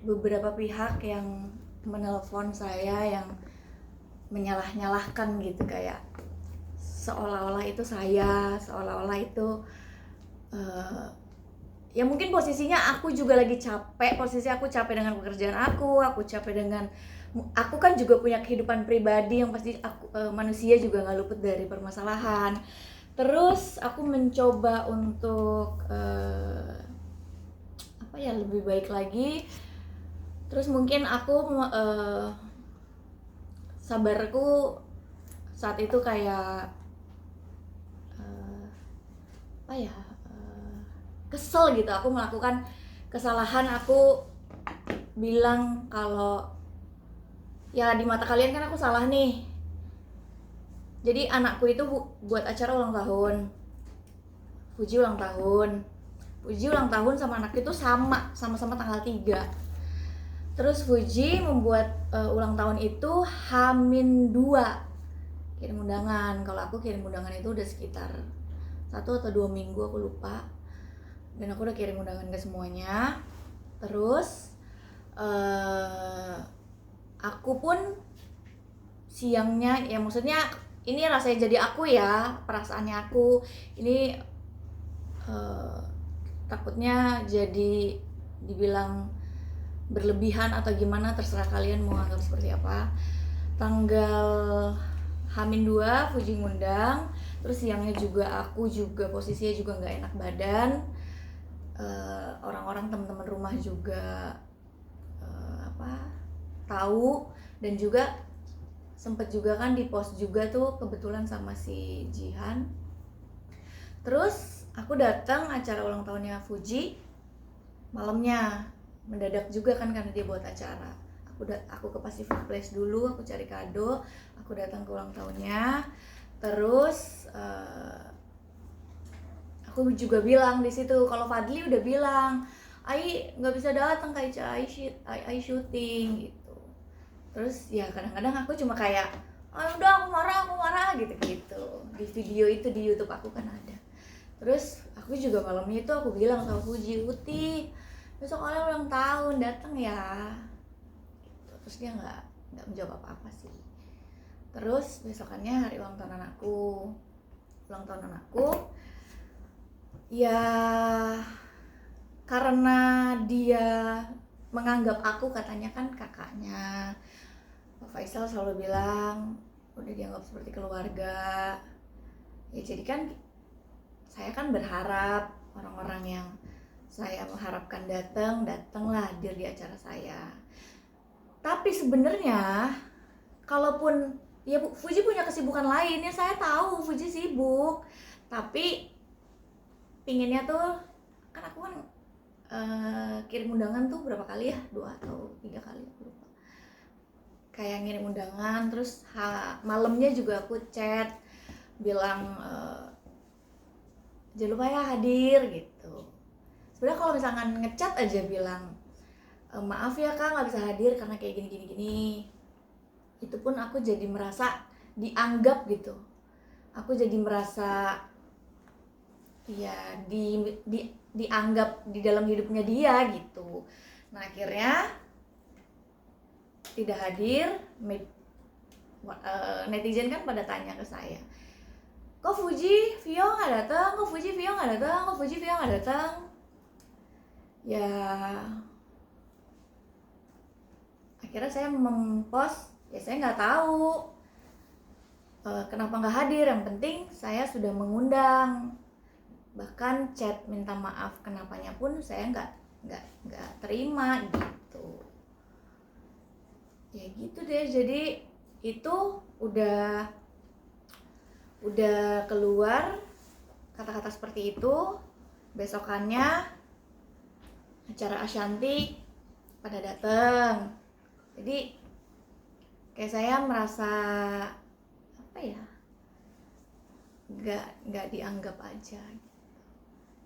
beberapa pihak yang menelpon saya yang menyalah-nyalahkan gitu, kayak seolah-olah itu saya, seolah-olah itu ya mungkin posisinya aku juga lagi capek, posisi aku capek dengan pekerjaan aku capek dengan, aku kan juga punya kehidupan pribadi yang pasti aku, manusia juga nggak luput dari permasalahan. Terus aku mencoba untuk apa ya, lebih baik lagi. Terus mungkin aku sabarku saat itu kayak apa ya, kesel gitu. Aku melakukan kesalahan, aku bilang kalau ya di mata kalian kan aku salah nih. Jadi anakku itu buat acara ulang tahun, Fuji ulang tahun. Fuji ulang tahun sama anak itu sama-sama tanggal 3. Terus Fuji membuat ulang tahun itu H-2 kirim undangan. Kalau aku kirim undangan itu udah sekitar 1 atau 2 minggu, aku lupa. Dan aku udah kirim undangan ke semuanya. Terus aku pun siangnya, ya maksudnya ini rasanya jadi aku ya, perasaannya aku ini takutnya jadi dibilang berlebihan atau gimana, terserah kalian mau anggap seperti apa. Tanggal H-2 Fuji ngundang, terus siangnya juga aku juga posisinya juga nggak enak badan. Orang-orang teman-teman rumah juga tahu, dan juga sempet juga kan di post juga tuh kebetulan sama si Jihan. Terus aku datang acara ulang tahunnya Fuji malamnya, mendadak juga kan karena dia buat acara. Aku ke Pacific Place dulu, aku cari kado, aku datang ke ulang tahunnya. Terus aku juga bilang di situ, kalau Fadli udah bilang, Ai nggak bisa datang kayak Ai syuting gitu. Terus ya kadang-kadang aku cuma kayak, oh udah aku marah gitu. Di video itu di YouTube aku kan ada. Terus aku juga malamnya itu aku bilang sama Fuji, Uti besok kalian ulang tahun, datang ya gitu. Terus dia nggak menjawab apa-apa sih. Terus besokannya hari ulang tahun anakku, ya karena dia menganggap aku, katanya kan kakaknya Pak Faisal selalu bilang udah dianggap seperti keluarga. Ya jadi kan saya kan berharap orang-orang yang saya mengharapkan datanglah hadir di acara saya. Tapi sebenarnya kalaupun ya Fuji punya kesibukan lain, ya saya tahu Fuji sibuk, tapi pinginnya tuh kan aku kan kirim undangan tuh berapa kali ya, 2 atau 3 kali aku lupa. Kayak ngirim undangan, terus malamnya juga aku chat bilang jangan lupa ya hadir gitu. Sebenarnya kalau misalkan ngechat aja bilang maaf ya kak nggak bisa hadir karena kayak gini, itu pun aku jadi merasa dianggap gitu. Aku jadi merasa ya dianggap di dalam hidupnya dia gitu. Nah akhirnya tidak hadir. Netizen kan pada tanya ke saya, kok Fuji Vio nggak datang, kok Fuji Vio nggak datang. Ya akhirnya saya mempost, ya saya nggak tahu kenapa nggak hadir, yang penting saya sudah mengundang. Bahkan chat minta maaf kenapanya pun saya nggak terima gitu. Ya gitu deh, jadi itu udah keluar kata-kata seperti itu. Besokannya acara Ashanti pada datang, jadi kayak saya merasa apa ya, nggak dianggap aja.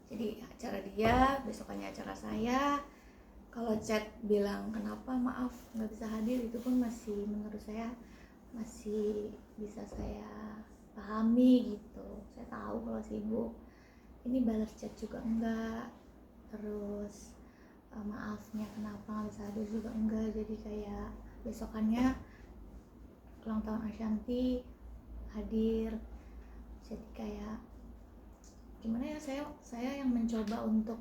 Jadi acara dia, besokannya acara saya. Kalau chat bilang kenapa maaf nggak bisa hadir, itu pun masih menurut saya masih bisa saya pahami gitu. Saya tahu kalau sibuk, ini balas chat juga enggak. Terus maafnya kenapa nggak bisa hadir juga enggak, jadi kayak besokannya ulang tahun Ashanti hadir. Jadi kayak gimana ya, saya yang mencoba untuk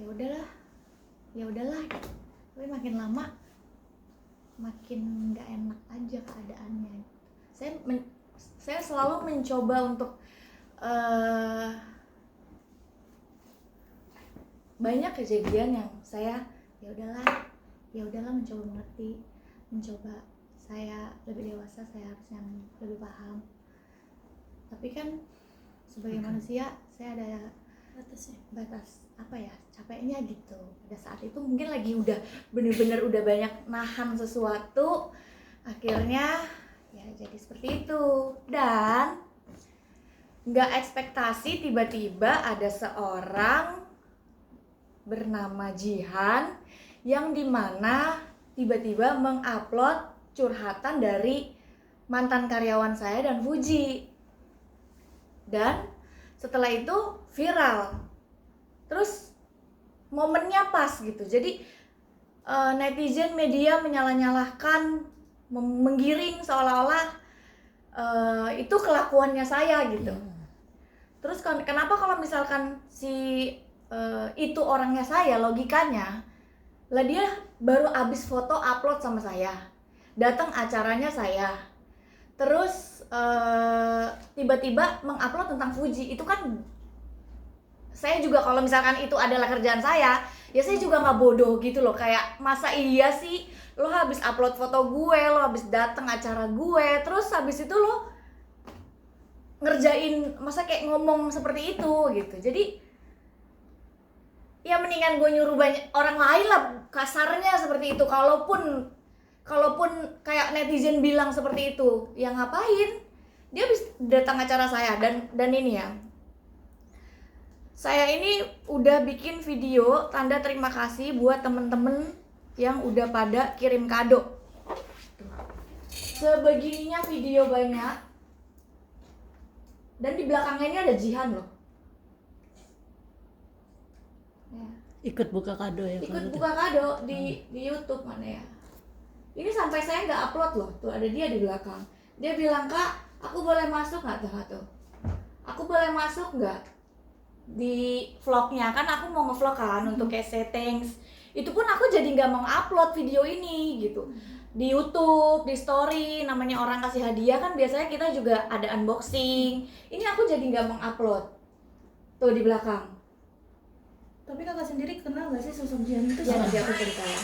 ya udahlah gitu. Tapi makin lama makin nggak enak aja keadaannya. Saya selalu mencoba untuk banyak kejadian yang saya ya udahlah mencoba mengerti, mencoba saya lebih dewasa, saya harusnya lebih paham. Tapi kan sebagai manusia saya ada batas apa ya, capeknya gitu. Pada saat itu mungkin lagi udah bener-bener udah banyak nahan sesuatu, akhirnya ya jadi seperti itu. Dan nggak ekspektasi tiba-tiba ada seorang bernama Jihan yang dimana tiba-tiba mengupload curhatan dari mantan karyawan saya dan Fuji. Dan setelah itu viral. Terus momennya pas gitu. Jadi netizen media menyalah-nyalahkan, menggiring seolah-olah itu kelakuannya saya gitu. Terus kenapa kalau misalkan itu orangnya saya, logikanya lah dia baru abis foto upload sama saya, datang acaranya saya, terus tiba-tiba mengupload tentang Fuji. Itu kan saya juga kalau misalkan itu adalah kerjaan saya, ya saya juga nggak bodoh gitu loh. Kayak masa iya sih lo habis upload foto gue, lo habis datang acara gue, terus habis itu lo ngerjain, masa kayak ngomong seperti itu gitu. Jadi ya mendingan gue nyuruh banyak orang lain lah, kasarnya seperti itu. Kalaupun kayak netizen bilang seperti itu, ya ngapain dia habis datang acara saya. Dan ini ya, saya ini udah bikin video tanda terima kasih buat temen-temen yang udah pada kirim kado. Sebegininya video banyak. Dan di belakangnya ini ada Jihan loh. Ya. Ikut buka kado ya? Ikut buka kado di YouTube mana ya? Ini sampai saya nggak upload loh. Tuh ada dia di belakang. Dia bilang, "Kak, aku boleh masuk nggak tuh? Aku boleh masuk nggak di vlognya?" Kan aku mau ngevlog kan untuk kayak settings. Itu pun aku jadi nggak mau upload video ini gitu di YouTube, di story. Namanya orang kasih hadiah kan biasanya kita juga ada unboxing. Ini aku jadi nggak mau upload. Tuh di belakang. Tapi kakak sendiri kenal nggak sih sosok Jihan itu? Ya nanti aku cerita ya.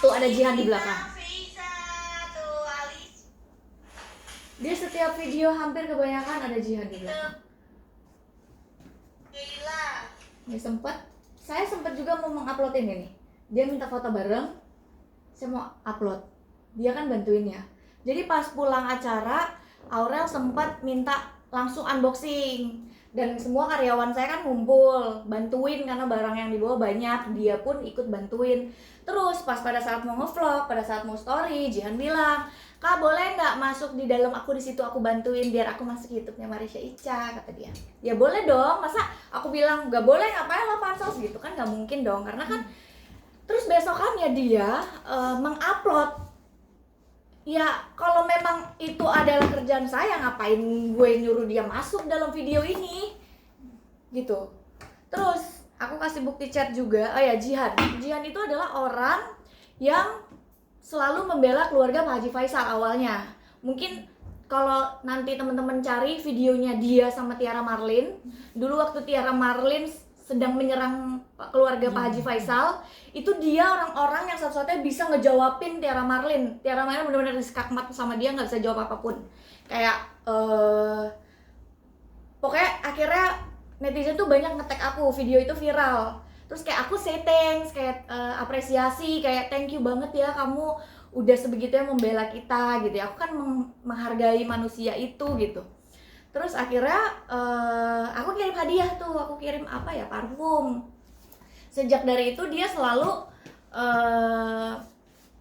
Tuh ada Jihan di belakang. Dia setiap video hampir kebanyakan ada Jihan di belakang. Ya saya sempat juga mau mengupload ini nih. Dia minta foto bareng, saya mau upload. Dia kan bantuin ya. Jadi pas pulang acara, Aurel sempat minta langsung unboxing. Dan semua karyawan saya kan ngumpul, bantuin karena barang yang dibawa banyak. Dia pun ikut bantuin. Terus pas pada saat mau ngevlog, pada saat mau story, Jihan bilang, "Kak, boleh nggak masuk di dalam aku, di situ aku bantuin biar aku masuk YouTube-nya Marisha Ica," kata dia. Ya boleh dong, masa aku bilang nggak boleh, ngapain lo pansos gitu kan, nggak mungkin dong. Karena kan terus besokannya dia mengupload. Ya kalau memang itu adalah kerjaan saya, ngapain gue nyuruh dia masuk dalam video ini gitu. Terus aku kasih bukti chat juga. Oh ya, Jihan itu adalah orang yang selalu membela keluarga Pak Haji Faisal awalnya. Mungkin kalau nanti teman-teman cari videonya dia sama Tiara Marlin, dulu waktu Tiara Marlin sedang menyerang keluarga Pak Haji Faisal, itu dia orang-orang yang satu-satunya bisa ngejawabin Tiara Marlin. Tiara Marlin benar-benar diskakmat sama dia, nggak bisa jawab apapun. Kayak pokoknya akhirnya netizen tuh banyak nge-tag aku, video itu viral. Terus kayak aku say thanks, kayak apresiasi, kayak thank you banget ya kamu udah sebegitunya membela kita gitu ya. Aku kan menghargai manusia itu gitu. Terus akhirnya aku kirim hadiah tuh, aku kirim apa ya, parfum. Sejak dari itu dia selalu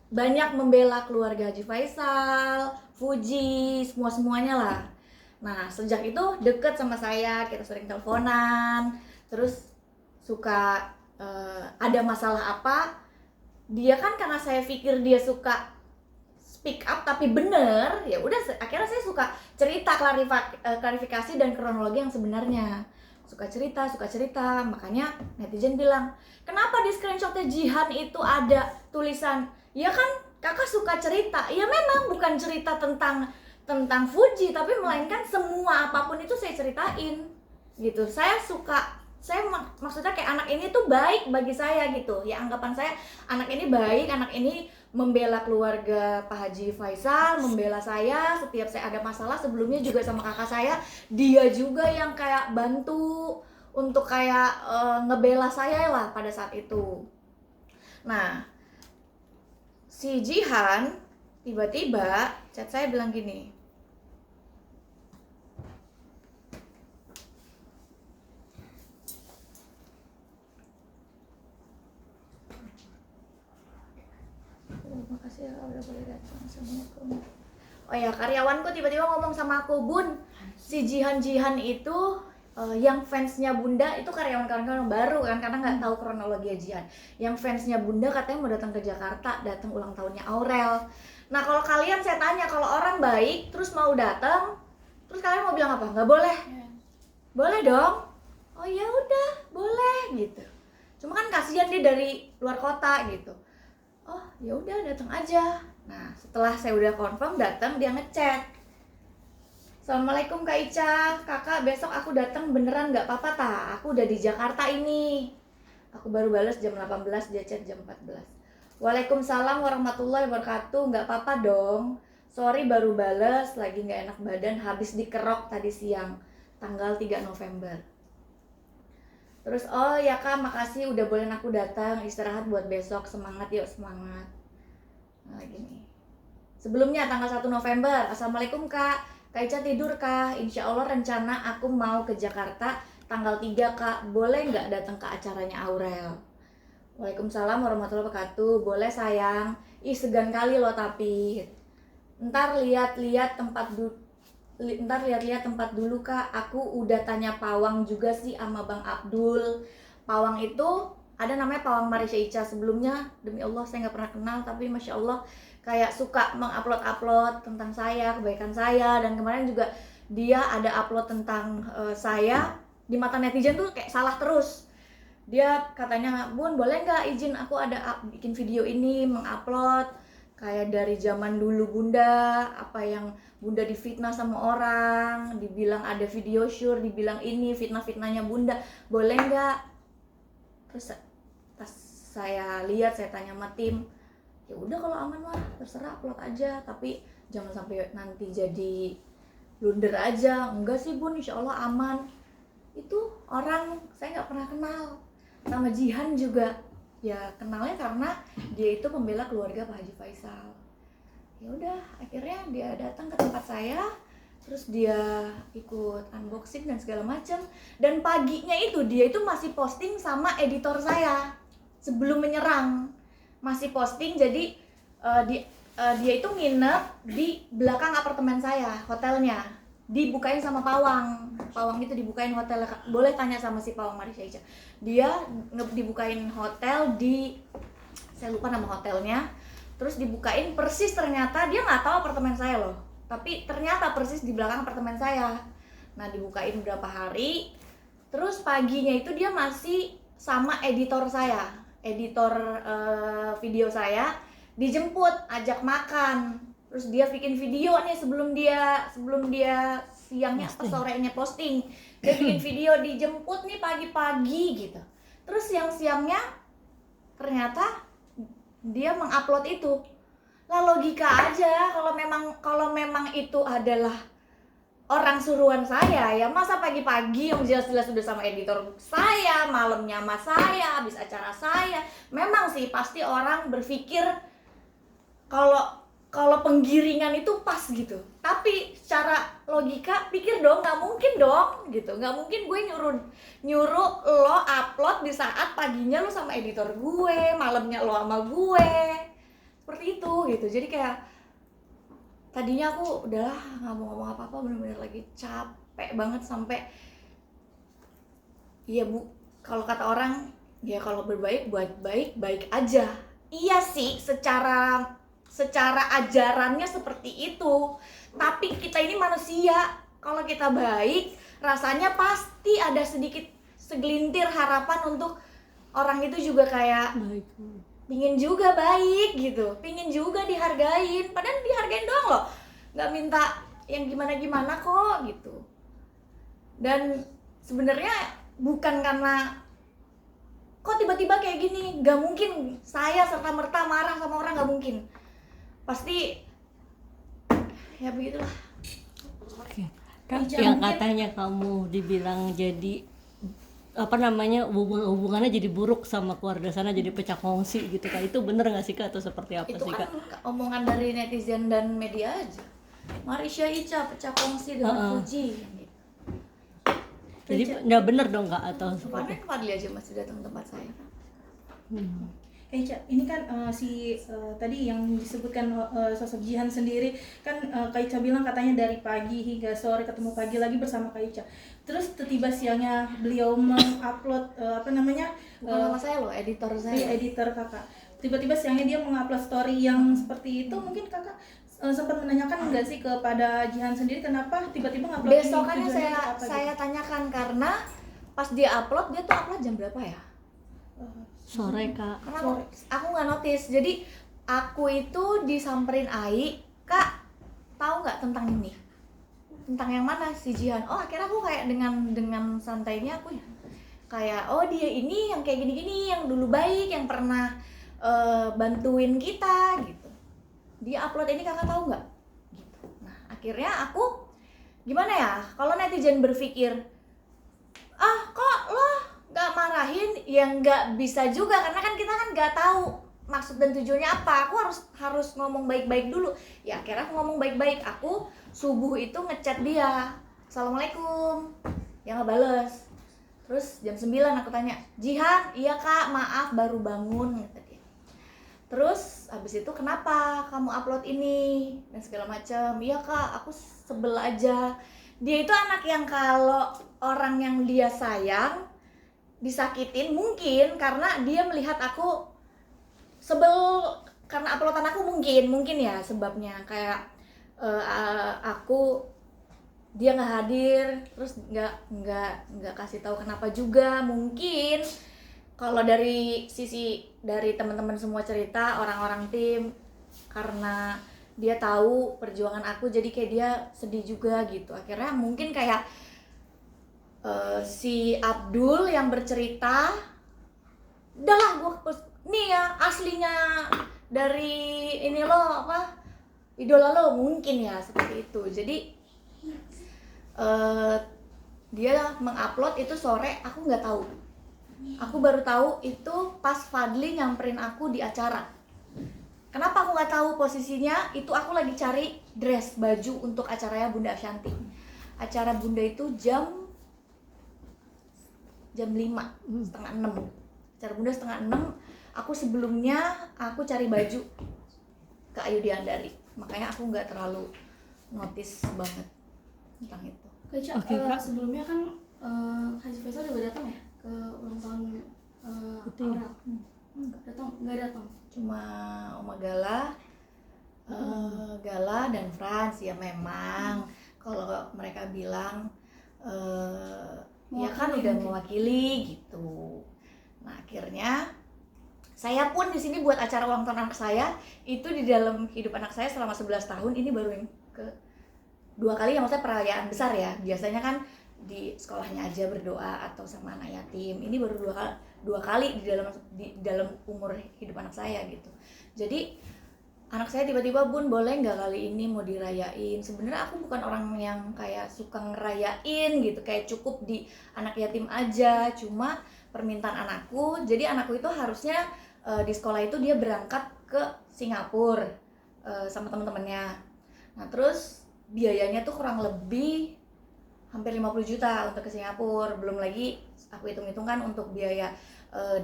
banyak membela keluarga Haji Faisal, Fuji, semuanya lah. Nah sejak itu deket sama saya, kita sering teleponan, terus suka ada masalah apa, dia kan karena saya pikir dia suka speak up tapi bener, ya udah akhirnya saya suka cerita, klarifikasi dan kronologi yang sebenarnya. Suka cerita, makanya netizen bilang, kenapa di screenshotnya Jihan itu ada tulisan, ya kan kakak suka cerita. Ya memang bukan cerita tentang Fuji, tapi melainkan semua apapun itu saya ceritain gitu. Maksudnya kayak anak ini tuh baik bagi saya gitu ya, anggapan saya anak ini baik, anak ini membela keluarga Pak Haji Faisal, membela saya setiap saya ada masalah. Sebelumnya juga sama kakak saya, dia juga yang kayak bantu untuk kayak ngebela saya lah pada saat itu. Nah si Jihan tiba-tiba chat saya bilang gini, makasih ya udah boleh datang, assalamualaikum. Oh ya, karyawanku tiba-tiba ngomong sama aku, Bun, si Jihan itu yang fansnya Bunda itu karyawan-karyawan yang baru kan, karena nggak tahu kronologi Jihan. Yang fansnya Bunda katanya mau datang ke Jakarta, datang ulang tahunnya Aurel. Nah kalau kalian, saya tanya, kalau orang baik terus mau datang, terus kalian mau bilang apa? Nggak boleh? Boleh dong. Oh ya udah, boleh gitu. Cuma kan kasihan dia dari luar kota gitu. Oh ya udah, datang aja. Nah setelah saya udah confirm datang, dia ngechat, Assalamualaikum Kak Ica, kakak besok aku datang beneran nggak apa-apa ta? Aku udah di Jakarta ini. Aku baru balas jam 18, dia chat jam 14. Waalaikumsalam warahmatullahi wabarakatuh, nggak apa-apa dong. Sorry baru balas, lagi nggak enak badan, habis dikerok tadi siang, tanggal 3 November. Terus, oh ya kak, makasih udah bolehin aku datang, istirahat buat besok, semangat yuk, semangat. Nah gini, sebelumnya tanggal 1 November, Assalamualaikum kak, Kak Ica tidur kah? Insya Allah rencana aku mau ke Jakarta tanggal 3 kak, boleh nggak datang ke acaranya Aurel? Waalaikumsalam warahmatullahi wabarakatuh, boleh sayang. Ih segan kali loh tapi. Ntar lihat-lihat tempat dulu kak, aku udah tanya Pawang juga sih sama Bang Abdul. Pawang itu ada namanya Pawang Marisha Ica, sebelumnya demi Allah saya nggak pernah kenal, tapi Masya Allah kayak suka mengupload tentang saya, kebaikan saya. Dan kemarin juga dia ada upload tentang saya, di mata netizen tuh kayak salah terus. Dia katanya, Bun boleh nggak izin aku ada bikin video ini, mengupload kayak dari zaman dulu Bunda, apa yang Bunda difitnah sama orang, dibilang ada video syur, dibilang ini fitnah-fitnahnya Bunda, boleh nggak? Terus pas saya lihat, saya tanya sama tim, ya udah kalau aman mah terserah upload aja, tapi jangan sampai nanti jadi blunder aja. Enggak sih Bun, insya Allah aman. Itu orang saya nggak pernah kenal. Nama Jihan juga ya kenalnya karena dia itu pembela keluarga Pak Haji Faisal. Ya udah, akhirnya dia datang ke tempat saya, terus dia ikut unboxing dan segala macam. Dan paginya itu dia itu masih posting sama editor saya sebelum menyerang. Masih posting, jadi dia itu nginep di belakang apartemen saya, hotelnya dibukain sama Pawang itu dibukain hotel, boleh tanya sama si Pawang Marisha Ica, dia dibukain hotel di, saya lupa nama hotelnya, terus dibukain persis, ternyata dia nggak tahu apartemen saya loh, tapi ternyata persis di belakang apartemen saya. Nah dibukain berapa hari, terus paginya itu dia masih sama editor saya, editor video saya, dijemput, ajak makan. Terus dia bikin video nih sebelum dia siangnya atau sorenya posting. Dia bikin video, dijemput nih pagi-pagi gitu. Terus siang-siangnya ternyata dia mengupload itu. Lah logika aja, kalau memang itu adalah orang suruhan saya, ya masa pagi-pagi yang jelas-jelas sudah sama editor saya, malamnya sama saya, habis acara saya. Memang sih pasti orang berpikir kalau penggiringan itu pas gitu, tapi secara logika pikir dong, nggak mungkin dong gitu, nggak mungkin gue nyuruh lo upload di saat paginya lo sama editor gue, malamnya lo sama gue, seperti itu gitu. Jadi kayak tadinya aku udahlah nggak mau ngomong apa-apa, bener-bener lagi capek banget sampai iya Bu, kalau kata orang ya kalau berbaik buat baik aja. Iya sih, secara ajarannya seperti itu. Tapi kita ini manusia, kalau kita baik, rasanya pasti ada sedikit segelintir harapan untuk orang itu juga kayak Baik. pingin juga baik gitu, pingin juga dihargain, padahal dihargain doang loh, nggak minta yang gimana-gimana kok gitu. Dan sebenarnya bukan karena kok tiba-tiba kayak gini, nggak mungkin saya serta merta marah sama orang, nggak mungkin, pasti ya begitulah. Oke. Kak, Ica, yang mungkin- katanya kamu dibilang jadi apa namanya hubungannya jadi buruk sama keluarga sana, jadi pecah kongsi gitu Kak, itu bener nggak sih Kak atau seperti apa Itu sih kan Kak? omongan dari netizen dan media aja. Marisha Ica pecah kongsi dengan Fuji gitu. Jadi nggak bener dong Kak atau seperti Kemarin Fadli aja masih datang ke tempat saya. Ica, ini kan tadi yang disebutkan sosok Jihan sendiri kan Kak Ica bilang katanya dari pagi hingga sore ketemu pagi lagi bersama Kak Ica. Terus tiba siangnya beliau mengupload Bukan nama saya loh, editor saya. editor kakak. Tiba-tiba siangnya dia mengupload story yang seperti itu, mungkin kakak sempat menanyakan nggak sih kepada Jihan sendiri kenapa tiba-tiba ngupload ini? Besokannya Tujuannya untuk apa saya gitu? tanyakan karena pas dia tuh upload jam berapa ya? sore Kak? Karena aku nggak notice. Jadi aku itu disamperin Ai, Kak, tahu nggak tentang ini? Tentang yang mana si Jihan? Oh, akhirnya aku kayak dengan santainya aku kayak oh dia ini yang kayak gini-gini, yang dulu baik, yang pernah bantuin kita gitu. Dia upload ini kakak tahu nggak? Gitu. Nah akhirnya aku gimana ya? Kalau netizen berpikir kok lo nggak marahin, ya nggak bisa juga karena kan kita kan nggak tahu maksud dan tujuannya apa. Aku harus ngomong baik-baik dulu. Ya akhirnya aku ngomong baik-baik. Aku subuh itu ngechat dia, assalamualaikum, dia nggak bales. Terus jam 9 aku tanya, Jihan, iya kak, maaf baru bangun, kata dia. Terus habis itu kenapa kamu upload ini dan segala macam? Iya kak, aku sebel aja. Dia itu anak yang kalau orang yang dia sayang disakitin mungkin karena dia melihat aku sebel karena uploadan aku, mungkin ya sebabnya kayak aku dia nggak hadir, terus nggak kasih tahu kenapa juga. Mungkin kalau dari sisi dari teman-teman semua cerita orang-orang tim, karena dia tahu perjuangan aku jadi kayak dia sedih juga gitu. Akhirnya mungkin kayak si Abdul yang bercerita, udahlah gue nih ya aslinya dari ini lo apa idola lo, mungkin ya seperti itu. Jadi dia mengupload itu sore, aku nggak tahu. Aku baru tahu itu pas Fadli nyamperin aku di acara. Kenapa aku nggak tahu posisinya? Itu aku lagi cari dress baju untuk acaranya Bunda Ashanti. Acara Bunda itu jam 5, setengah 6. Acara Bunda setengah 6. Aku sebelumnya aku cari baju ke Ayu Diandari. Makanya aku nggak terlalu notice banget tentang itu. Kak Ica, Oke, Kak. sebelumnya kan Haji Faisal juga datang ya ke ulang tahun Betul. Aurel. Nggak datang. Cuma Oma Gala, Gala dan Frans ya memang kalau mereka bilang ya kan udah mewakili gitu. Nah akhirnya saya pun di sini buat acara ulang tahun anak saya itu di dalam hidup anak saya selama 11 tahun ini baru yang ke 2 kali ya, maksudnya perayaan besar ya. Biasanya kan di sekolahnya aja berdoa atau sama anak yatim. Ini baru 2 kali di dalam umur hidup anak saya gitu. Jadi anak saya tiba-tiba Bun boleh nggak kali ini mau dirayain. Sebenarnya aku bukan orang yang kayak suka ngerayain gitu, kayak cukup di anak yatim aja. Cuma permintaan anakku, jadi anakku itu harusnya di sekolah itu dia berangkat ke Singapura sama teman-temannya. Nah terus biayanya tuh kurang lebih hampir 50 juta untuk ke Singapura, belum lagi aku hitung-hitung kan untuk biaya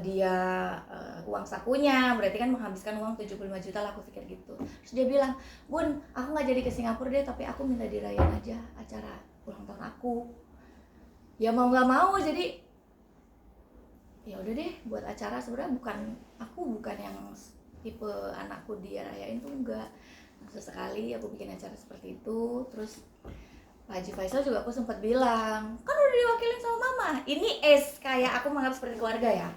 dia uang sakunya, berarti kan menghabiskan uang 75 juta lah, aku pikir gitu. Terus dia bilang, Bun, aku nggak jadi ke Singapura deh, tapi aku minta dirayain aja acara ulang tahun aku. Ya mau nggak mau, jadi ya udah deh buat acara. Sebenarnya bukan yang tipe anakku dia rayain tuh, enggak. Sesekali aku bikin acara seperti itu. Terus Pak Haji Faisal juga aku sempat bilang, kan udah diwakilin sama mama, ini kayak aku menganggap seperti keluarga ya.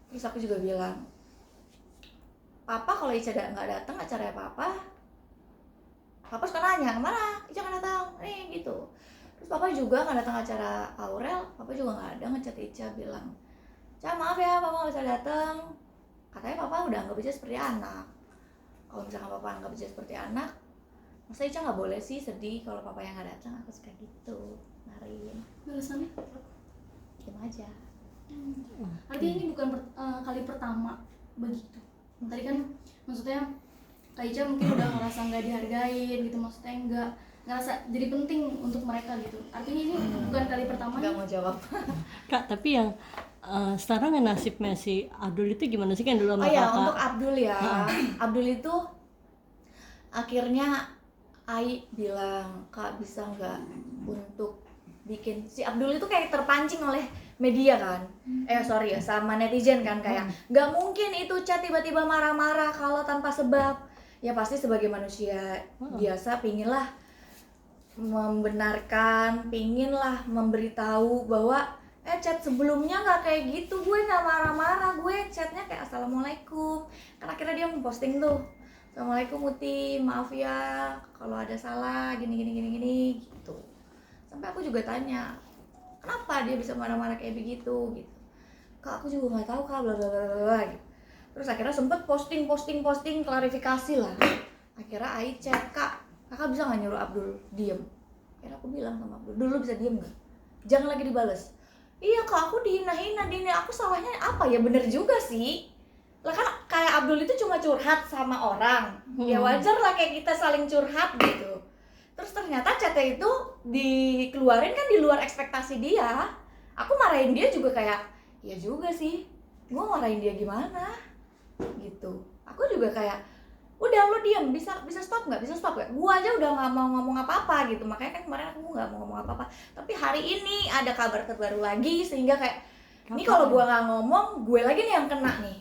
Terus aku juga bilang, Papa kalau Ica nggak datang acaranya Papa suka nanya, kemana Ica nggak datang, nih gitu. Terus Papa juga nggak datang acara Aurel, Papa juga nggak ada ngechat Ica bilang, Ca maaf ya Papa nggak bisa datang. Katanya Papa udah anggap Ica seperti anak. Kalau misalkan Papa anggap Ica seperti anak, masa Ica nggak boleh sih sedih kalau Papa yang nggak datang. Aku suka gitu, Marin. Balasannya Diam aja. artinya ini bukan kali pertama begitu. Tadi kan maksudnya Kak Ica mungkin udah ngerasa nggak dihargain gitu, maksudnya nggak ngerasa jadi penting untuk mereka gitu. Artinya ini bukan kali pertama. Nggak mau jawab. Kak, tapi yang sekarang yang nasibnya si Abdul itu gimana sih, kan dulu sama Oh ya, kakak? untuk Abdul ya. Abdul itu akhirnya Ai bilang, Kak bisa nggak untuk bikin, si Abdul itu kayak terpancing oleh media kan, sama netizen kan, kayak nggak mungkin itu chat tiba-tiba marah-marah kalau tanpa sebab. Ya pasti sebagai manusia biasa pinginlah membenarkan, pinginlah memberitahu bahwa chat sebelumnya nggak kayak gitu, gue nggak marah-marah, gue chatnya kayak assalamualaikum. Kan akhirnya dia memposting tuh, assalamualaikum Muti, maaf ya kalau ada salah gini gitu. Sampai aku juga tanya, kenapa dia bisa marah-marah kayak begitu gitu. Kak aku juga nggak tahu Kak, bla bla bla bla gitu. Terus akhirnya sempet posting klarifikasi lah. Akhirnya Ai chat, kakak bisa nggak nyuruh Abdul diem? Akhirnya aku bilang sama Abdul, dulu bisa diem nggak? Jangan lagi dibales. Iya Kak, aku dihina-hina, aku salahnya apa ya? Bener juga sih. Lah kan kayak Abdul itu cuma curhat sama orang. Ya wajar lah kayak kita saling curhat gitu. Terus ternyata chatnya itu dikeluarin kan di luar ekspektasi dia. Aku marahin dia juga kayak, ya juga sih, gue marahin dia gimana gitu. Aku juga kayak, udah lo diam, bisa stop nggak? Gue aja udah nggak mau ngomong apa-apa gitu. Makanya kan kemarin aku nggak mau ngomong apa-apa. Tapi hari ini ada kabar terbaru lagi sehingga kayak, ini kalau gue nggak ngomong, gue lagi nih yang kena nih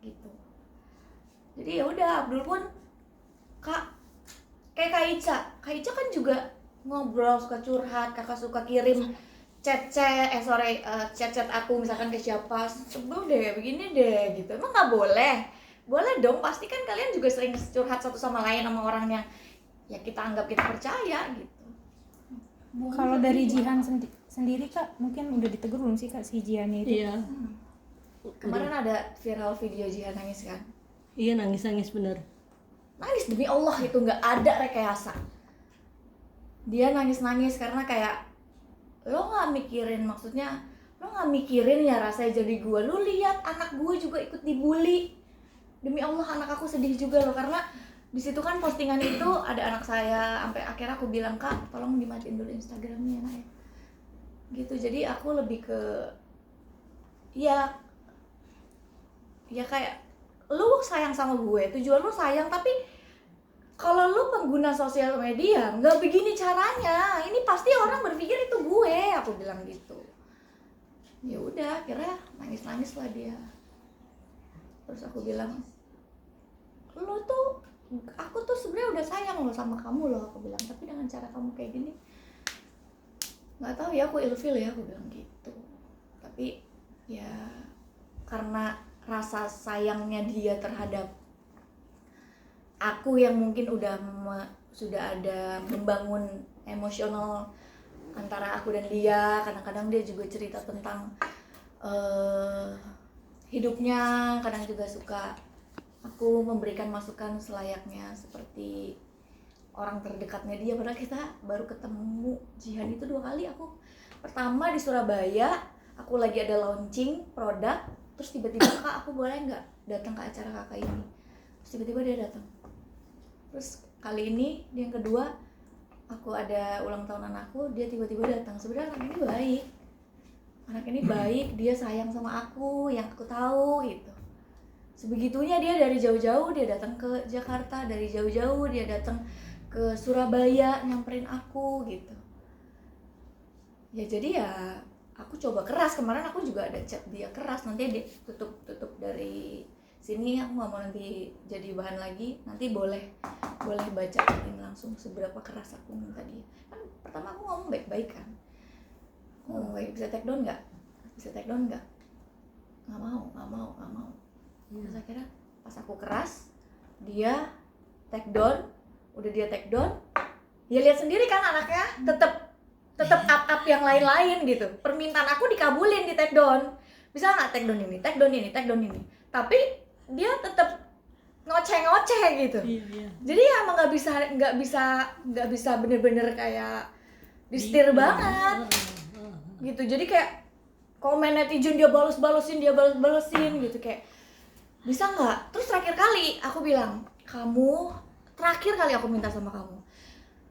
gitu. Jadi ya udah, Abdul pun kayak Kak Ica kan juga ngobrol, suka curhat, kakak suka kirim chat aku misalkan ke siapa, sebel deh, begini deh gitu. Emang nggak boleh? Boleh dong, pasti kan kalian juga sering curhat satu sama lain sama orang yang ya kita anggap kita percaya gitu. Kalau dari Jihan sendiri Kak, mungkin udah ditegur belum sih Kak si Jihannya itu? Iya. Kemarin ada viral video Jihan nangis kan? Iya, nangis bener. Nangis demi Allah, itu nggak ada rekayasa. Dia nangis karena kayak, lo nggak mikirin, maksudnya lo nggak mikirin ya rasanya jadi gue. Lo lihat anak gue juga ikut dibully. Demi Allah anak aku sedih juga loh, karena di situ kan postingan itu ada anak saya. Sampai akhirnya aku bilang, Kak tolong dimatiin dulu Instagramnya nak ya gitu. Jadi aku lebih ke ya kayak lu sayang sama gue, tujuan lu sayang, tapi kalau lu pengguna sosial media nggak begini caranya, ini pasti orang berpikir itu gue, aku bilang gitu. Ya udah, akhirnya nangis lah dia. Terus aku bilang, aku tuh sebenarnya udah sayang lo sama kamu loh, aku bilang, tapi dengan cara kamu kayak gini, nggak tahu ya, aku ilfil ya, aku bilang gitu. Tapi ya karena rasa sayangnya dia terhadap aku yang mungkin sudah ada membangun emosional antara aku dan dia. Kadang-kadang dia juga cerita tentang hidupnya, kadang juga suka aku memberikan masukan selayaknya seperti orang terdekatnya dia. Padahal kita baru ketemu Jihan itu 2 kali. Aku pertama di Surabaya, aku lagi ada launching produk, terus tiba-tiba, Kak aku boleh nggak datang ke acara kakak ini? Terus tiba-tiba dia datang. Terus kali ini yang kedua, aku ada ulang tahun anakku, dia tiba-tiba datang. Sebenarnya anak ini baik, dia sayang sama aku, yang aku tahu gitu. Sebegitunya dia dari jauh-jauh dia datang ke Jakarta, dari jauh-jauh dia datang ke Surabaya nyamperin aku gitu. Ya jadi ya aku coba keras, kemarin aku juga ada chat dia keras, nanti dia tutup dari sini, aku nggak mau nanti jadi bahan lagi, nanti boleh baca ini langsung seberapa keras aku minta dia. Kan pertama aku ngomong baik-baik kan, ngomong baik, bisa take down nggak, nggak mau. Terus akhirnya pas aku keras, dia take down, udah dia take down, ya lihat sendiri kan anaknya tetap up yang lain-lain gitu. Permintaan aku dikabulin di take down. Bisa nggak take down ini? Tapi dia tetap ngoceh gitu. Iya. Jadi ya emang nggak bisa bener-bener kayak disetir banget gitu. Jadi kayak komen netizen dia balas-balasin gitu, kayak bisa nggak? Terus terakhir kali aku bilang, terakhir kali aku minta sama kamu,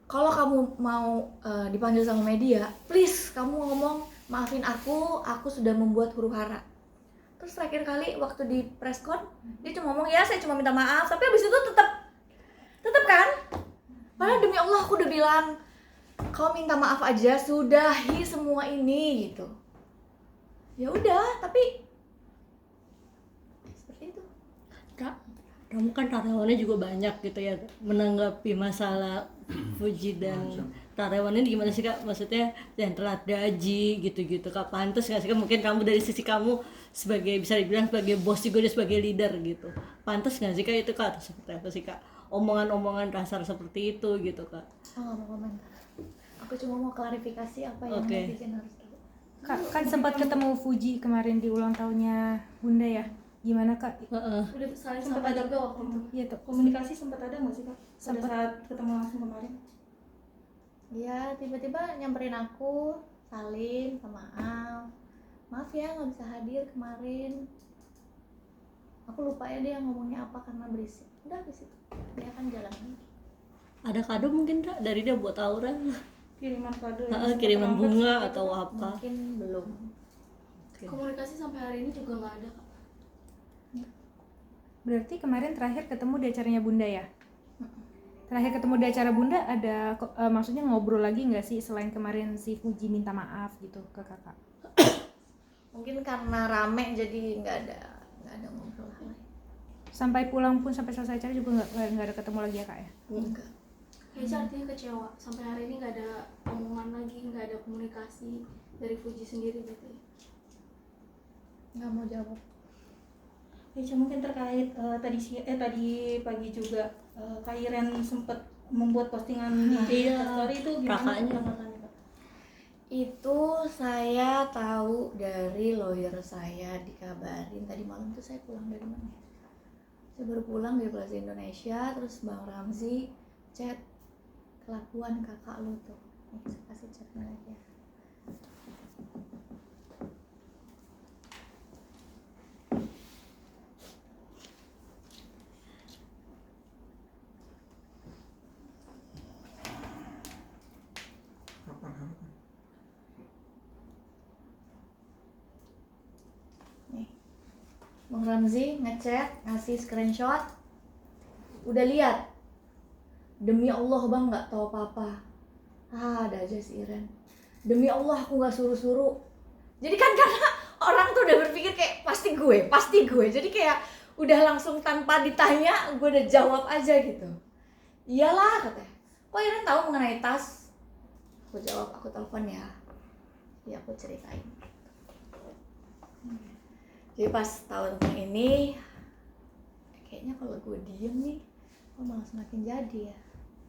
kalau kamu mau dipanggil sama media, please kamu ngomong maafin aku sudah membuat huru hara. Terus terakhir kali waktu di preskon, dia cuma ngomong ya saya cuma minta maaf, tapi habis itu tetap kan? Padahal demi Allah aku udah bilang, kau minta maaf aja, sudahi semua ini gitu. Ya udah, tapi seperti itu. Kak, kamu kan karyawannya juga banyak gitu ya, menanggapi masalah Fuji dan karyawannya gimana sih Kak? Maksudnya yang telat gaji gitu-gitu Kak, pantas nggak sih Kak? Mungkin kamu dari sisi kamu sebagai, bisa dibilang sebagai bos juga, dia sebagai leader gitu, pantas nggak sih Kak itu Kak? Atau seperti apa sih Kak? Omongan-omongan kasar seperti itu gitu Kak? Oh, nggak mau komentar. Aku cuma mau klarifikasi apa yang Oke. netizen harus tahu. Kak, kan sempat ketemu Fuji kemarin di ulang tahunnya Bunda ya. Gimana Kak? Heeh. Udah saling Sempat sapa ada juga waktu itu. Iya tuh. Komunikasi sempat ada nggak sih Kak? Pada Sempat. saat ketemu langsung kemarin. Iya, tiba-tiba nyamperin aku, salim, minta maaf ya nggak bisa hadir kemarin. Aku lupa ya dia ngomongnya apa karena berisik. Udah di situ, dia kan jalan lagi. Ada kado mungkin Kak dari dia buat Aura? Kiriman kado. Kiriman bunga atau apa? Mungkin belum. Komunikasi sampai hari ini juga nggak ada Kak. Berarti kemarin terakhir ketemu di acaranya Bunda ya? Terakhir ketemu di acara Bunda ada maksudnya ngobrol lagi nggak sih selain kemarin si Fuji minta maaf gitu ke Kakak? Mungkin karena rame jadi nggak ada ngobrol hal lain. Sampai pulang pun, sampai selesai acara juga nggak ada ketemu lagi ya Kak ya? Enggak. Kayaknya artinya kecewa. Sampai hari ini nggak ada omongan lagi, nggak ada komunikasi dari Fuji sendiri gitu ya. Nggak mau jawab. Ya, mungkin terkait tadi pagi juga Kak Iren sempat membuat postingan di Iya, story itu gimana kakaknya. tanggapannya Kak? Itu saya tahu dari lawyer saya, dikabarin tadi malam tuh. Saya pulang dari mana? Saya baru pulang dari Plaza Indonesia, terus Bang Ramzi chat, kelakuan kakak lu tuh. Nih, saya kasih chatnya lagi ya. Nih, Bang Ramzi ngechat, ngasih screenshot. Udah lihat? Demi Allah bang, nggak tahu apa-apa. Ada aja si Iren. Demi Allah aku nggak suruh-suruh. Jadi kan karena orang tuh udah berpikir kayak pasti gue. Jadi kayak udah langsung tanpa ditanya, gue udah jawab aja gitu. Iyalah katanya. Kok Iren tahu mengenai tas? Aku jawab, aku telepon ya. Ya aku ceritain. Jadi pas tahu tentang ini, kayaknya kalau gue diem nih, kok malah semakin jadi ya.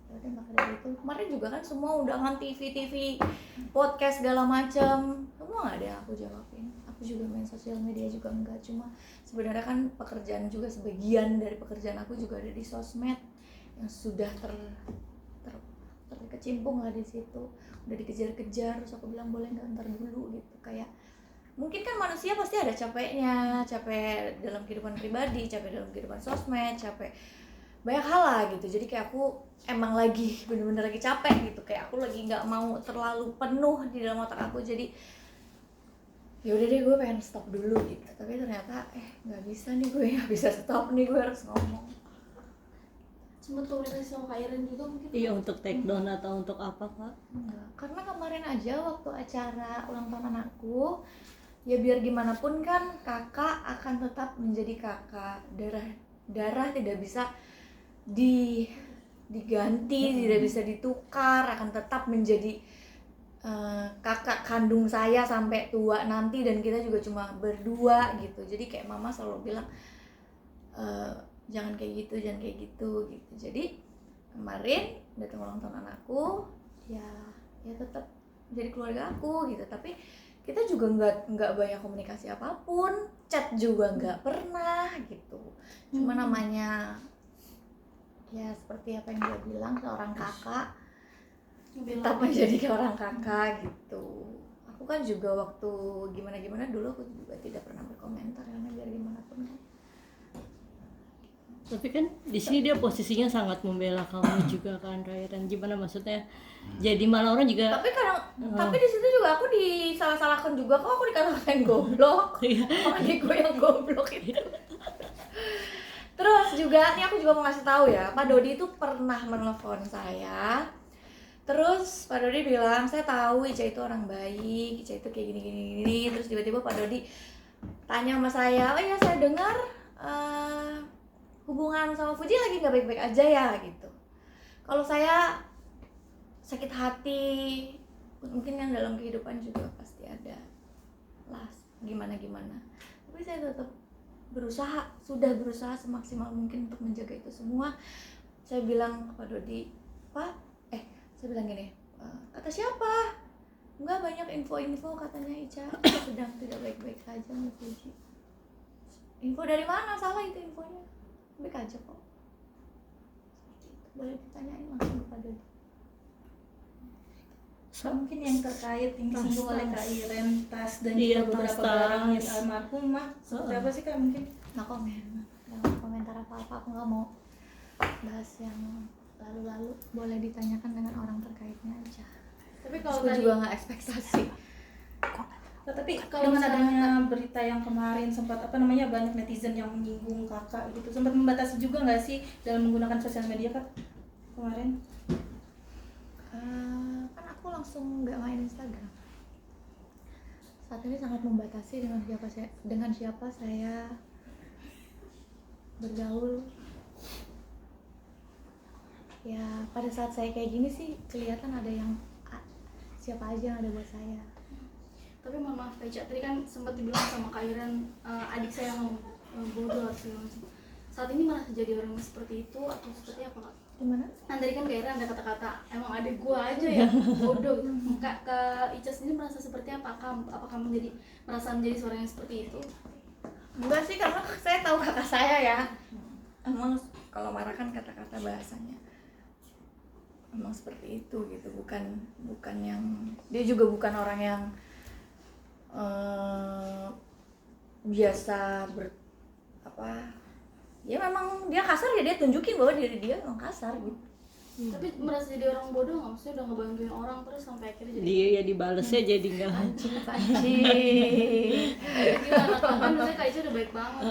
Udah maka dari itu, kemarin juga kan semua undangan TV, podcast segala macam, semua nggak ada yang aku jawabin. Aku juga main sosial media juga enggak, cuma sebenarnya kan pekerjaan juga, sebagian dari pekerjaan aku juga ada di sosmed yang sudah terkecimpung lah di situ, udah dikejar-kejar. Terus aku bilang boleh nggak ntar dulu gitu, kayak mungkin kan manusia pasti ada capeknya, capek dalam kehidupan pribadi, capek dalam kehidupan sosmed, capek banyak hal lah gitu. Jadi kayak aku emang lagi bener-bener lagi capek gitu, kayak aku lagi nggak mau terlalu penuh di dalam otak aku. Jadi ya udah deh, gue pengen stop dulu gitu. Tapi ternyata nggak bisa nih, gue nggak bisa stop nih, gue harus ngomong. Sempet komunikasi sama Kak Iren juga mungkin? Iya, untuk take down atau untuk apa Kak? Enggak, karena kemarin aja waktu acara ulang tahun anakku, ya biar gimana pun kan kakak akan tetap menjadi kakak. Darah tidak bisa diganti, tidak bisa ditukar, akan tetap menjadi kakak kandung saya sampai tua nanti, dan kita juga cuma berdua gitu. Jadi kayak mama selalu bilang jangan kayak gitu gitu. Jadi kemarin datang ulang tahun anakku, ya tetap jadi keluarga aku gitu. Tapi kita juga nggak banyak komunikasi apapun, chat juga nggak pernah gitu. Cuma namanya ya seperti apa yang dia bilang, seorang kakak tetap menjadi orang kakak gitu. Aku kan juga waktu gimana dulu aku juga tidak pernah berkomentar, karena biar gimana pun kan. Tapi kan di sini dia posisinya sangat membela kamu juga kan, Rairan. Gimana maksudnya? Jadi malah orang juga Tapi di situ juga aku disalah-salahkan juga kok, aku dikata-katain goblok. Adik gue yang goblok itu. Terus juga nih aku juga mau ngasih tahu ya, Pak Dodi itu pernah menelpon saya. Terus Pak Dodi bilang, saya tahu Ica itu orang baik, Ica itu kayak gini. Terus tiba-tiba Pak Dodi tanya sama saya, oh ya saya dengar hubungan sama Fuji lagi nggak baik-baik aja ya gitu. Kalau saya sakit hati, mungkin kan dalam kehidupan juga pasti ada lah gimana. Tapi saya tetap sudah berusaha semaksimal mungkin untuk menjaga itu semua. Saya bilang kepada Dodi, Pak, saya bilang gini, kata siapa? Enggak, banyak info-info katanya Ica sedang tidak baik-baik saja sama Fuji. Info dari mana? Salah itu infonya. Baik aja kok. Boleh ditanyain langsung kepada Dodi. Mungkin yang terkait yang disinggung oleh Kak Iren, tas dan Iya, juga beberapa tas. barang milik almarhumah, seperti apa sih Kak mungkin? Nggak mau komentar apa-apa, aku nggak mau bahas yang lalu-lalu. Boleh ditanyakan dengan orang terkaitnya aja. Tapi kalau Aku tadi juga nggak ekspektasi. Nah, tapi Kalau dengan misalnya adanya berita yang kemarin sempat banyak netizen yang menyinggung kakak gitu, sempat membatasi juga nggak sih dalam menggunakan sosial media Kak kemarin? Kan aku langsung nggak main Instagram. Saat ini sangat membatasi dengan siapa saya bergaul. Ya pada saat saya kayak gini sih kelihatan ada yang siapa aja yang ada buat saya. Tapi mohon maaf Kak Ica, tadi kan sempat dibilang sama Kak Iren, adik saya yang bodoh atau segala macam. Saat ini malah jadi orang yang seperti itu atau seperti apa Kak? Gimana? Nah tadi kan Kak Iren ada kata-kata emang adik gua aja ya bodoh. Kak Ica sendiri merasa seperti apa? Apakah merasa menjadi seorang yang seperti itu? Enggak sih, karena saya tahu kakak saya ya. Emang kalau marah kan kata-kata bahasanya emang seperti itu gitu, bukan yang dia juga bukan orang yang biasa ya memang dia kasar, ya dia tunjukin bahwa diri dia emang kasar gitu. Tapi merasa jadi orang bodoh nggak? Maksudnya udah ngebantuin orang terus sampai akhirnya jadi dia ya dibalesnya jadi nggak. Anjing. gimana? Kan maksudnya Kak Ica udah baik banget.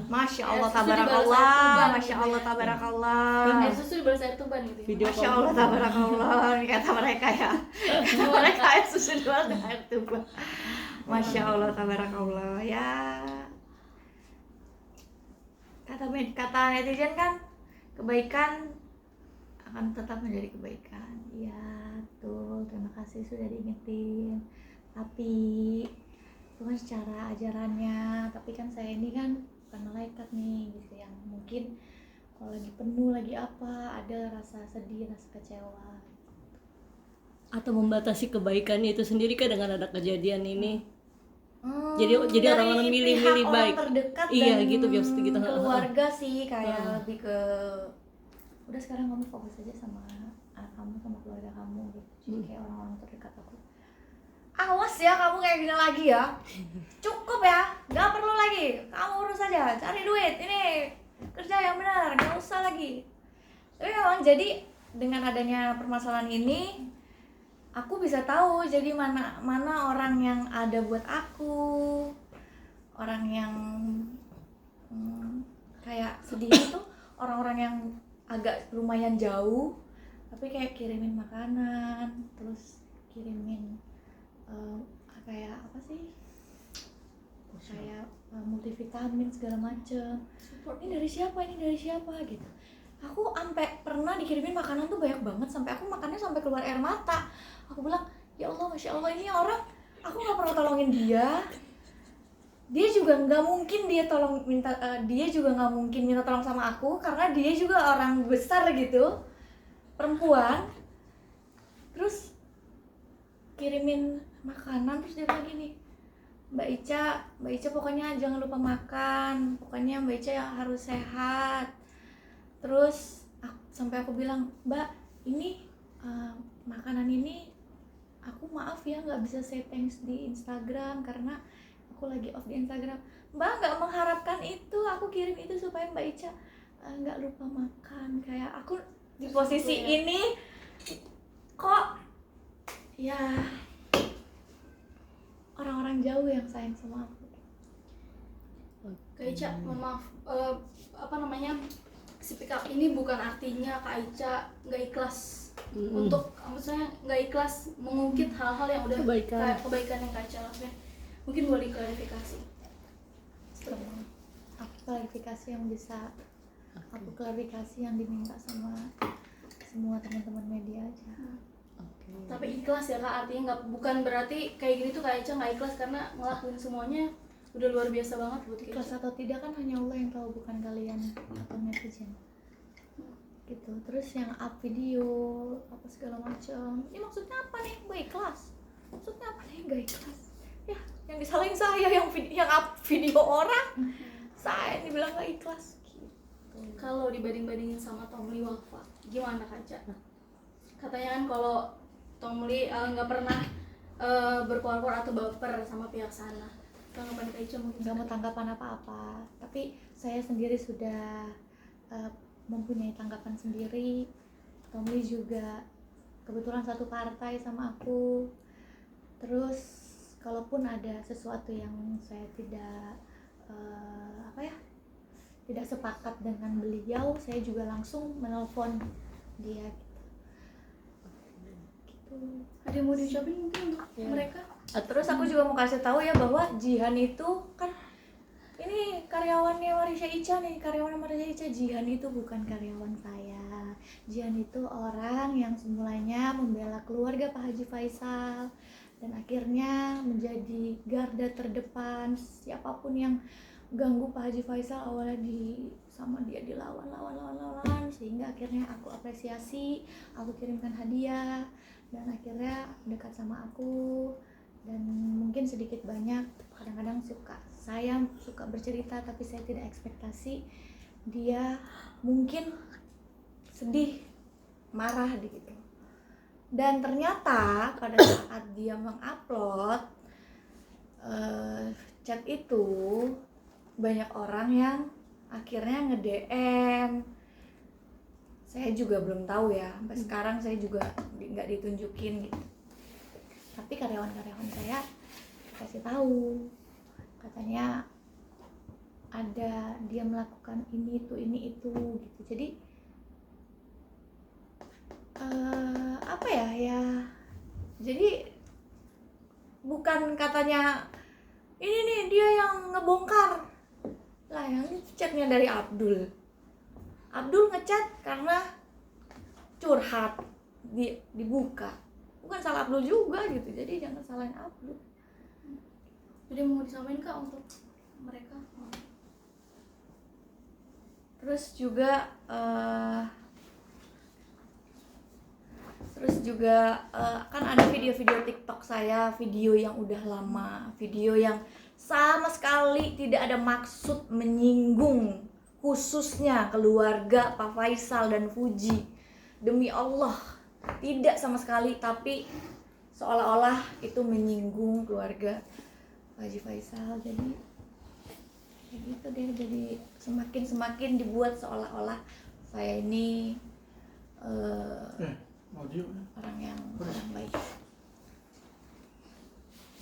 Masya Allah Susu tabarakallah, dibalas air tuban Masya gitu Allah ya. tabarakallah. Air susu dibalas air tuban gitu. Video Masya Allah tabarakallah, ini kata mereka ya. Kata mereka ya susu dua air tuba. Masya Allah tabarakallah ya. Kata netizen kan, kebaikan akan tetap menjadi kebaikan. Iya, betul. Terima kasih sudah diingetin. Tapi itu kan secara ajarannya. Tapi kan saya ini kan bukan malaikat nih gitu, yang mungkin kalau lagi penuh lagi apa ada rasa sedih, rasa kecewa. Atau membatasi kebaikan itu sendiri kan dengan ada kejadian ini. Jadi Dari orang-orang milih pihak baik. orang terdekat Iya dan gitu, biasa gitu. keluarga sih kayak lebih ke udah sekarang kamu fokus aja sama anak kamu, sama keluarga kamu gitu. Jadi kayak orang-orang terdekat aku, awas ya kamu kayak gini lagi ya, cukup ya, nggak perlu lagi, kamu urus aja, cari duit, ini kerja yang benar, nggak usah lagi. Tapi memang jadi dengan adanya permasalahan ini aku bisa tahu jadi mana orang yang ada buat aku, orang yang kayak sedih itu orang-orang yang agak lumayan jauh tapi kayak kirimin makanan, terus kirimin kayak apa sih, kayak multivitamin segala macem. Ini dari siapa gitu. Aku sampai pernah dikirimin makanan tuh banyak banget sampai aku makannya sampai keluar air mata. Aku bilang, ya Allah, Masya Allah, ini orang aku nggak pernah tolongin dia. Dia juga nggak mungkin dia juga nggak mungkin minta tolong sama aku karena dia juga orang besar gitu, perempuan. Terus kirimin makanan, terus dia bilang gini, Mbak Ica pokoknya jangan lupa makan, pokoknya Mbak Ica harus sehat. Terus sampai aku bilang, Mbak, ini makanan ini aku maaf ya nggak bisa say thanks di Instagram karena aku lagi off di Instagram. Mbak nggak mengharapkan itu, aku kirim itu supaya Mbak Ica nggak lupa makan. Kayak aku di posisi ini kok ya orang-orang jauh yang sayang sama aku. Kak Ica, mohon maaf, speak up ini bukan artinya Kak Ica nggak ikhlas untuk, maksudnya nggak ikhlas mengungkit hal-hal yang udah kebaikan yang Kak Ica lakukan. Mungkin boleh klarifikasi. Aku klarifikasi yang bisa aku klarifikasi yang diminta sama semua teman-teman media aja. Tapi ikhlas ya Kak, artinya bukan berarti kayak gini tuh Kak Ica nggak ikhlas karena ngelakuin semuanya udah luar biasa banget buat kita. Ikhlas atau tidak kan hanya Allah yang tahu, bukan kalian atau netizen gitu. Terus yang up video apa segala macam, ini maksudnya apa nih gue ikhlas, maksudnya apa nih gak ikhlas ya? Yang disalahin saya yang up video orang, saya dibilang gak ikhlas gitu. Kalau dibanding-bandingin sama Tomli Wafa, gimana Kak Ica? Katanya kan kalau Tomli nggak pernah berkuar-kuar atau baper sama pihak sana. Tanggapan Kak Ica mungkin? Nggak mau tanggapan apa-apa, tapi saya sendiri sudah mempunyai tanggapan sendiri. Tomli juga kebetulan satu partai sama aku. Terus kalaupun ada sesuatu yang saya tidak tidak sepakat dengan beliau, saya juga langsung menelpon dia gitu. Ada yang mau diucapin mungkin untuk mereka? Terus aku juga mau kasih tahu ya bahwa Jihan itu kan ini karyawannya Marisha Ica nih, karyawan Marisha Ica. Jihan itu bukan karyawan saya. Jihan itu orang yang semulanya membela keluarga Pak Haji Faisal dan akhirnya menjadi garda terdepan. Siapapun yang ganggu Pak Haji Faisal awalnya sama dia dilawan sehingga akhirnya aku apresiasi, aku kirimkan hadiah dan akhirnya dekat sama aku. Dan mungkin sedikit banyak kadang-kadang saya suka bercerita tapi saya tidak ekspektasi dia mungkin sedih, marah gitu. Dan ternyata pada saat dia mengupload chat itu, banyak orang yang akhirnya nge-DM. Saya juga belum tahu ya, sampai sekarang saya juga nggak ditunjukin gitu. Tapi karyawan-karyawan saya kasih tahu, katanya ada dia melakukan ini itu gitu. Jadi jadi bukan katanya ini nih dia yang ngebongkar lah, yang chatnya dari Abdul ngechat karena curhat dibuka, bukan salah Abdul juga gitu. Jadi jangan salahin Abdul. Jadi mau disampaikan Kak untuk mereka? Terus juga kan ada video-video TikTok saya, video yang udah lama, video yang sama sekali tidak ada maksud menyinggung khususnya keluarga Pak Faisal dan Fuji. Demi Allah, tidak sama sekali, tapi seolah-olah itu menyinggung keluarga Pak Haji Faisal. Jadi kayak gitu deh, jadi semakin dibuat seolah-olah saya ini Audio. orang yang orang baik.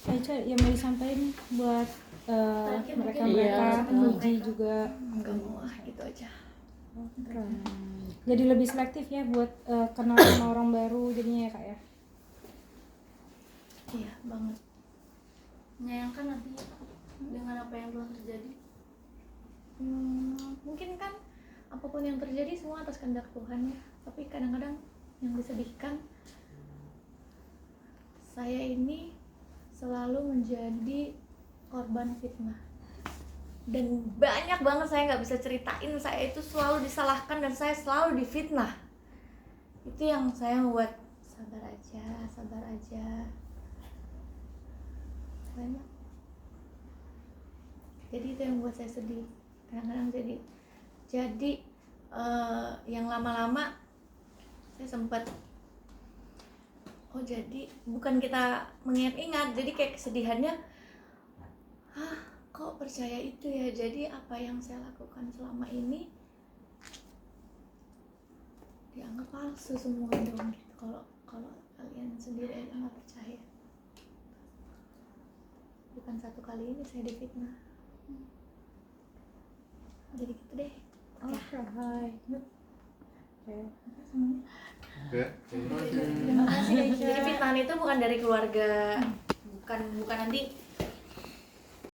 Aicha yang mau disampaikan buat Terakhir mereka mungkin mereka ya, Fuji juga Enggak mau lah, gitu aja. keren. Jadi lebih selektif ya buat kenal sama orang baru jadinya ya kak ya. Iya banget. Menyayangkan artinya dengan apa yang telah terjadi. Mungkin kan apapun yang terjadi semua atas kehendak Tuhan ya. Tapi kadang-kadang yang disedihkan, saya ini selalu menjadi korban fitnah. Dan banyak banget saya nggak bisa ceritain, saya itu selalu disalahkan dan saya selalu difitnah. Itu yang saya membuat sabar aja. Banyak. Jadi itu yang membuat saya sedih. Kadang-kadang jadi yang lama-lama saya sempat jadi bukan kita mengingat-ingat, jadi kayak kesedihannya, kok percaya itu ya, jadi apa yang saya lakukan selama ini dianggap palsu semua dong gitu. Kalau kalian sendiri aja nggak percaya, bukan satu kali ini saya difitnah. Jadi gitu deh. Alright. Oke. Terima kasih. Jadi fitnah itu bukan dari keluarga, bukan nanti